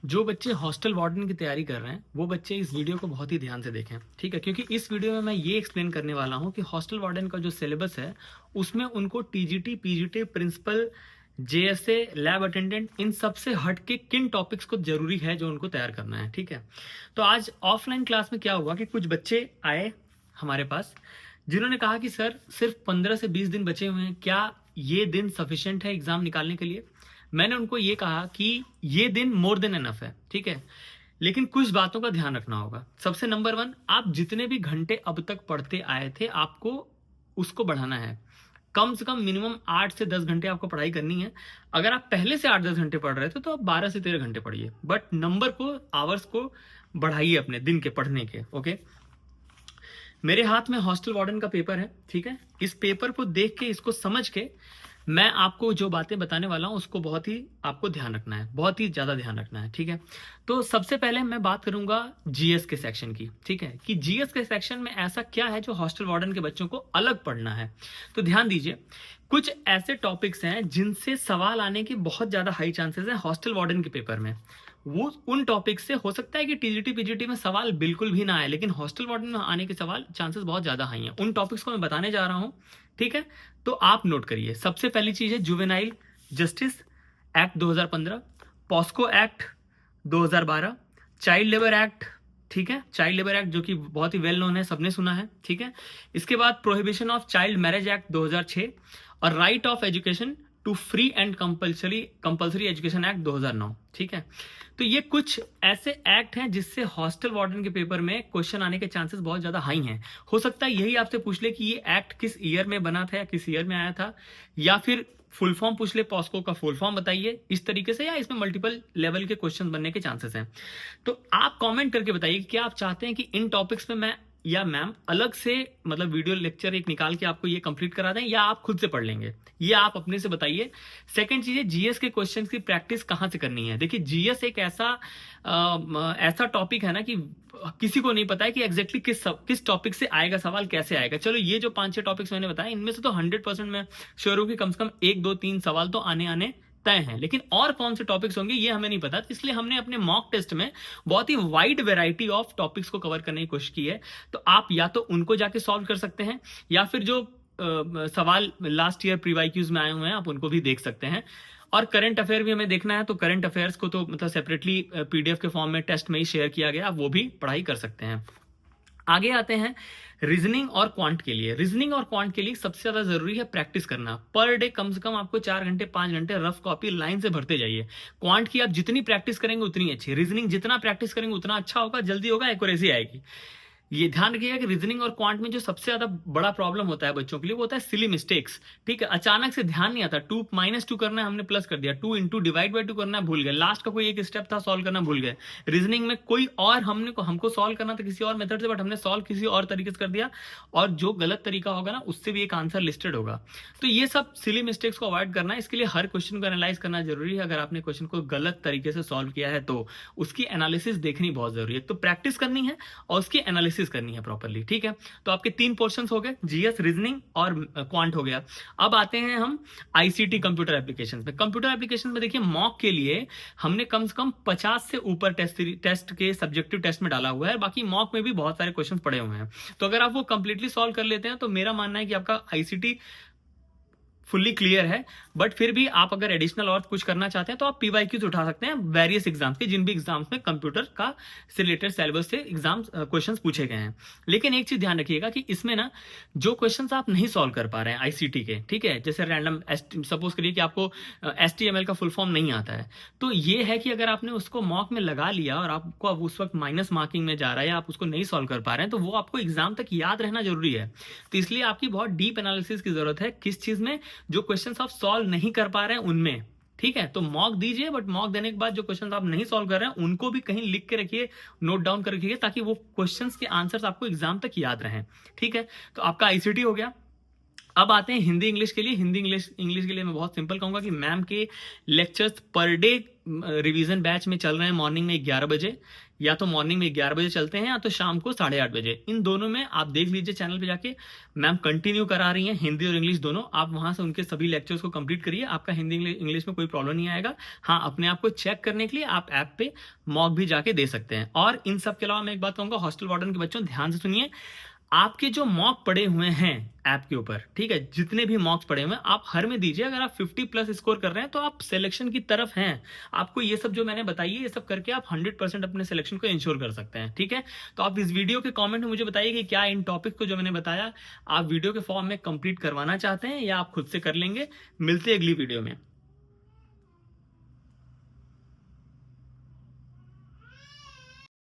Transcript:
जो बच्चे hostel warden की तैयारी कर रहे हैं वो बच्चे इस वीडियो को बहुत ही ध्यान से देखें, ठीक है। क्योंकि इस वीडियो में मैं ये एक्सप्लेन करने वाला हूँ कि हॉस्टल वार्डन का जो सिलेबस है उसमें उनको TGT, PGT, principal, JSA, lab attendant, इन सब से हट के किन टॉपिक्स को जरूरी है जो उनको तैयार करना है, ठीक है। तो आज ऑफलाइन क्लास में क्या हुआ कि कुछ बच्चे आए हमारे पास जिन्होंने कहा कि सर सिर्फ 15 से 20 दिन बचे हुए हैं, क्या ये दिन सफिशिएंट है एग्जाम निकालने के लिए। मैंने उनको ये कहा कि ये दिन मोर देन एनफ है, ठीक है, लेकिन कुछ बातों का ध्यान रखना होगा। सबसे नंबर वन, आप जितने भी घंटे अब तक पढ़ते आए थे आपको उसको बढ़ाना है। कम से कम मिनिमम 8 से 10 घंटे आपको पढ़ाई करनी है। अगर आप पहले से 8-10 घंटे पढ़ रहे थे तो आप 12 से 13 घंटे पढ़िए, बट नंबर को, आवर्स को बढ़ाइए अपने दिन के पढ़ने के। ओके, मेरे हाथ में हॉस्टल वार्डन का पेपर है, ठीक है। इस पेपर को देख के, इसको समझ के मैं आपको जो बातें बताने वाला हूं उसको बहुत ही आपको ध्यान रखना है, बहुत ही ज्यादा ध्यान रखना है, ठीक है। तो सबसे पहले मैं बात करूंगा जीएस के सेक्शन की, ठीक है, कि जीएस के सेक्शन में ऐसा क्या है जो हॉस्टल वार्डन के बच्चों को अलग पढ़ना है। तो ध्यान दीजिए, कुछ ऐसे टॉपिक्स हैं जिनसे सवाल आने की बहुत ज्यादा हाई चांसेस है हॉस्टल वार्डन के पेपर में। वो उन टॉपिक से हो सकता है कि टीजीटी पीजीटी में सवाल बिल्कुल भी ना आए, लेकिन हॉस्टल वार्डन में आने के सवाल चांसेस बहुत ज्यादा हाई हैं। उन टॉपिक्स को मैं बताने जा रहा हूं, ठीक है। तो आप नोट करिए। सबसे पहली चीज है juvenile justice act 2015, POCSO act 2012, child labour act, ठीक है, चाइल्ड लेबर एक्ट जो कि बहुत ही वेल नोन है, सबने सुना है, ठीक है। इसके बाद prohibition of child marriage act 2006 और right of education to free and compulsory education act 2009, ठीक है। तो ये कुछ ऐसे एक्ट हैं जिससे हॉस्टल वार्डन के पेपर में क्वेश्चन आने के चांसेस बहुत ज्यादा हाई हैं। हो सकता है यही आपसे पूछ ले कि ये एक्ट किस ईयर में बना था या किस ईयर में आया था, या फिर फुल फॉर्म पूछ ले, पॉस्को का फुल फॉर्म बताइए, इस तरीके से, या इसमें मल्टीपल लेवल के क्वेश्चन बनने के चांसेस हैं। तो आप कमेंट करके बताइए कि क्या आप चाहते हैं कि इन टॉपिक्स में मैं या मैम अलग से मतलब वीडियो लेक्चर एक निकाल के आपको ये कंप्लीट करा दें, या आप खुद से पढ़ लेंगे, ये आप अपने से बताइए। सेकंड चीज है जीएस के क्वेश्चंस की प्रैक्टिस कहां से करनी है। देखिए जीएस एक ऐसा टॉपिक है ना कि किसी को नहीं पता है कि एग्जैक्टली किस टॉपिक से आएगा सवाल, कैसे आएगा। चलो ये जो 5-6 टॉपिक्स मैंने बताया इनमें से तो 100% मैं श्योर हूं कि कम से कम 1, 2, 3 सवाल तो आने आने तय हैं, लेकिन और कौन से टॉपिक्स होंगे ये हमें नहीं पता। इसलिए हमने अपने मॉक टेस्ट में बहुत ही वाइड वैरायटी ऑफ टॉपिक्स को कवर करने की कोशिश की है। तो आप या तो उनको जाके सॉल्व कर सकते हैं, या फिर जो सवाल लास्ट ईयर प्रीवाईक्यूज में आए हुए हैं आप उनको भी देख सकते हैं। और करंट अफेयर भी हमें देखना है, तो करंट अफेयर्स को तो मतलब सेपरेटली पीडीएफ के फॉर्म में टेस्ट में ही शेयर किया गया, आप वो भी पढ़ाई कर सकते हैं। आगे आते हैं रीजनिंग और क्वांट के लिए। रीजनिंग और क्वांट के लिए सबसे ज्यादा जरूरी है प्रैक्टिस करना। पर डे कम से कम आपको 4 घंटे 5 घंटे रफ कॉपी लाइन से भरते जाइए। क्वांट की आप जितनी प्रैक्टिस करेंगे उतनी अच्छी, रीजनिंग जितना प्रैक्टिस करेंगे उतना अच्छा होगा, जल्दी होगा, एक्यूरेसी आएगी। ये ध्यान रखिएगा कि रीजनिंग और क्वांट में जो सबसे ज्यादा बड़ा प्रॉब्लम होता है बच्चों के लिए वो होता है सिली मिस्टेक्स, ठीक है। अचानक से ध्यान नहीं आता, 2 - 2 करना है हमने प्लस कर दिया, 2 × डिवाइड बाई 2 करना है भूल गए, लास्ट का कोई एक स्टेप था सॉल्व करना भूल गए। रीजनिंग में कोई और हमको सॉल्व करना था किसी और मेथड से, बट हमने सॉल्व किसी और तरीके से कर दिया, और जो गलत तरीका होगा ना उससे भी एक आंसर लिस्टेड होगा। तो ये सब सिली मिस्टेक्स को अवॉइड करना है। इसके लिए हर क्वेश्चन को एनालाइज करना जरूरी है। अगर आपने क्वेश्चन को गलत तरीके से सॉल्व किया है तो उसकी एनालिसिस देखनी बहुत जरूरी है। तो प्रैक्टिस करनी है और उसकी एनालिसिस करनी है प्रॉपरली, ठीक है। तो आपके 3 पोर्शंस हो गए, जीएस, रीजनिंग और क्वांट हो गया। अब आते हैं हम आईसीटी कंप्यूटर एप्लीकेशंस में। कंप्यूटर एप्लीकेशन में देखिए मॉक के लिए हमने कम से कम 50 से ऊपर टेस्ट के सब्जेक्टिव टेस्ट में डाला हुआ है, बाकी मॉक में भी बहुत सारे क्वेश्चन पड़े हुए हैं। तो अगर आप वो कंप्लीटली सॉल्व कर लेते हैं तो मेरा मानना है कि आपका आईसीटी फुल्ली क्लियर है। बट फिर भी आप अगर एडिशनल और कुछ करना चाहते हैं तो आप पीवाईक्यूज उठा सकते हैं वेरियस एग्जाम्स के, जिन भी एग्जाम्स में कंप्यूटर का से रिलेटेड सिलेबस से एग्जाम्स क्वेश्चंस पूछे गए हैं। लेकिन एक चीज ध्यान रखिएगा कि इसमें ना जो क्वेश्चंस आप नहीं सॉल्व कर पा रहे हैं आईसीटी के, ठीक है, जैसे रैंडम, सपोज करिए कि आपको एचटीएमएल का फुल फॉर्म नहीं आता है, तो ये है कि अगर आपने उसको मॉक में लगा लिया और आपको अब उस वक्त माइनस मार्किंग में जा रहा है या आप उसको नहीं सॉल्व कर पा रहे हैं, तो वो आपको एग्जाम तक याद रहना जरूरी है। तो इसलिए आपकी बहुत डीप एनालिसिस की जरूरत है किस चीज में, जो क्वेश्चंस आप सॉल्व नहीं कर पा रहे हैं उनमें, ठीक है। तो मॉक दीजिए, बट मॉक देने के बाद जो क्वेश्चंस आप नहीं सॉल्व कर रहे हैं उनको भी कहीं लिख के रखिए, नोट डाउन कर रखिए, ताकि वो क्वेश्चंस के आंसर्स आपको एग्जाम तक याद रहें, ठीक है। तो आपका आईसीटी हो गया। अब आते हैं हिंदी इंग्लिश के लिए। हिंदी इंग्लिश के लिए मैं बहुत सिंपल कहूंगा कि मैम के lectures per day revision batch में चल रहे हैं मॉर्निंग में 11 बजे, या तो मॉर्निंग में 11 बजे चलते हैं या तो शाम को 8:30 बजे। इन दोनों में आप देख लीजिए चैनल पे जाके, मैम कंटिन्यू करा रही हैं हिंदी और इंग्लिश दोनों। आप वहां से उनके सभी लेक्चर्स को कंप्लीट करिए, आपका हिंदी इंग्लिश में कोई प्रॉब्लम नहीं आएगा। हाँ, अपने आप को चेक करने के लिए आप ऐप पे मॉक भी जाके दे सकते हैं। और इन सब के अलावा मैं एक बात कहूंगा, हॉस्टल वार्डन के बच्चों ध्यान से सुनिए, आपके जो मॉक पड़े हुए हैं ऐप के ऊपर, ठीक है, जितने भी मॉक्स पड़े हुए हैं आप हर में दीजिए। अगर आप 50+ स्कोर कर रहे हैं तो आप सिलेक्शन की तरफ हैं। आपको ये सब जो मैंने बताई है, ये सब करके आप 100% अपने सिलेक्शन को इंश्योर कर सकते हैं, ठीक है। तो आप इस वीडियो के कमेंट में मुझे बताइए कि क्या इन टॉपिक को जो मैंने बताया आप वीडियो के फॉर्म में कंप्लीट करवाना चाहते हैं या आप खुद से कर लेंगे। मिलते हैं अगली वीडियो में।